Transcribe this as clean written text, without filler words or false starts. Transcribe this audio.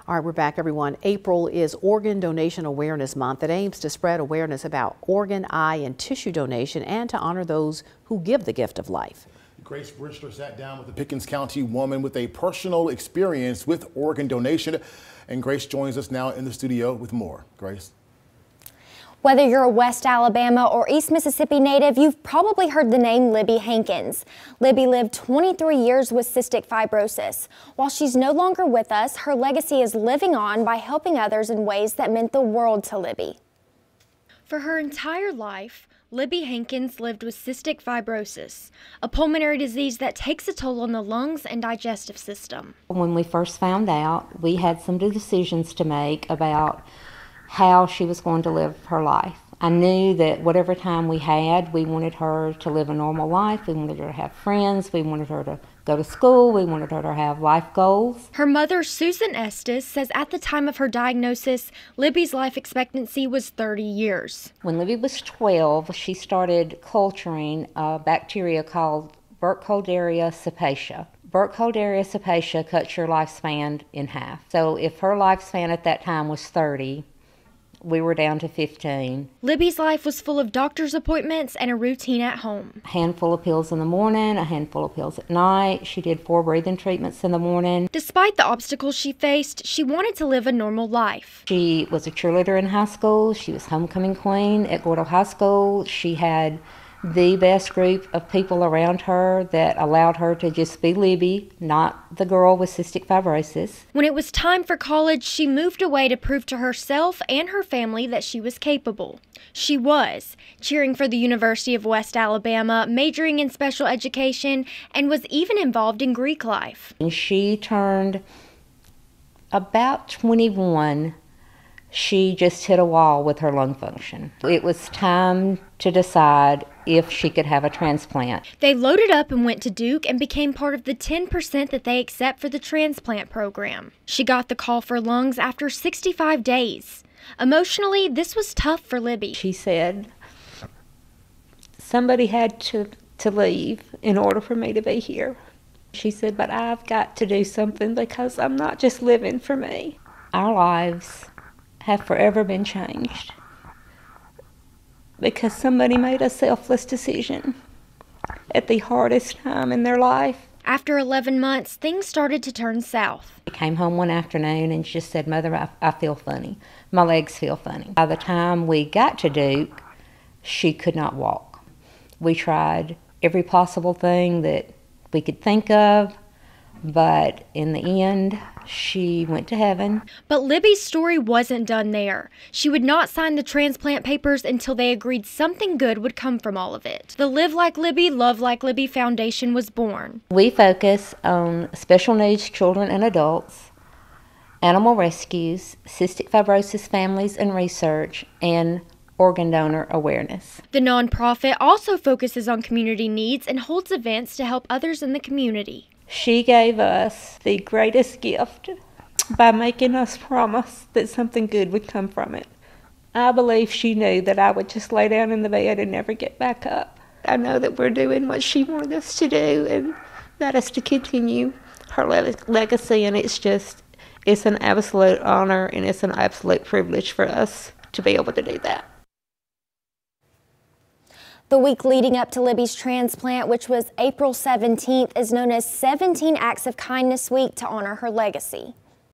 All right, we're back, everyone. April is Organ Donation Awareness Month that aims to spread awareness about organ, eye, and tissue donation and to honor those who give the gift of life. Grace Brister sat down with a Pickens County woman with a personal experience with organ donation. And Grace joins us now in the studio with more. Grace. Whether you're a West Alabama or East Mississippi native, you've probably heard the name Libby-Hankins. Libby lived 23 years with cystic fibrosis. While she's no longer with us, her legacy is living on by helping others in ways that meant the world to Libby. For her entire life, Libby-Hankins lived with cystic fibrosis, a pulmonary disease that takes a toll on the lungs and digestive system. When we first found out, we had some decisions to make about how she was going to live her life. I knew that whatever time we had, we wanted her to live a normal life. We wanted her to have friends. We wanted her to go to school. We wanted her to have life goals. Her mother, Susan-Estes, says at the time of her diagnosis, Libby's life expectancy was 30 years. When Libby was 12, she started culturing a bacteria called Burkholderia cepacia. Burkholderia cepacia cuts your lifespan in half. So if her lifespan at that time was 30, we were down to 15. Libby's life was full of doctor's appointments and a routine at home. A handful of pills in the morning, a handful of pills at night. She did 4 breathing treatments in the morning. Despite the obstacles she faced, she wanted to live a normal life. She was a cheerleader in high school. She was homecoming queen at Gordo High School. She had the best group of people around her that allowed her to just be Libby, not the girl with cystic fibrosis. When it was time for college, she moved away to prove to herself and her family that she was capable. She was, cheering for the University of West Alabama, majoring in special education, and was even involved in Greek life. When she turned about 21, she just hit a wall with her lung function. It was time to decide if she could have a transplant. They loaded up and went to Duke and became part of the 10% that they accept for the transplant program. She got the call for lungs after 65 days. Emotionally, this was tough for Libby. She said, somebody had to leave in order for me to be here. She said, but I've got to do something because I'm not just living for me. Our lives have forever been changed because somebody made a selfless decision at the hardest time in their life. After 11 months, things started to turn south. I came home one afternoon and just said, Mother, I feel funny. My legs feel funny. By the time we got to Duke, she could not walk. We tried every possible thing that we could think of, but in the end, she went to heaven. But Libby's story wasn't done there. She would not sign the transplant papers until they agreed something good would come from all of it. The Live-Like-Libby, Love-Like-Libby Foundation was born. We focus on special needs children and adults, animal rescues, cystic fibrosis families and research, and organ donor awareness. The nonprofit also focuses on community needs and holds events to help others in the community. She gave us the greatest gift by making us promise that something good would come from it. I believe she knew that I would just lay down in the bed and never get back up. I know that we're doing what she wanted us to do, and that is to continue her legacy, and it's an absolute honor and it's an absolute privilege for us to be able to do that. The week leading up to Libby's transplant, which was April 17th, is known as 17 Acts of Kindness Week to honor her legacy.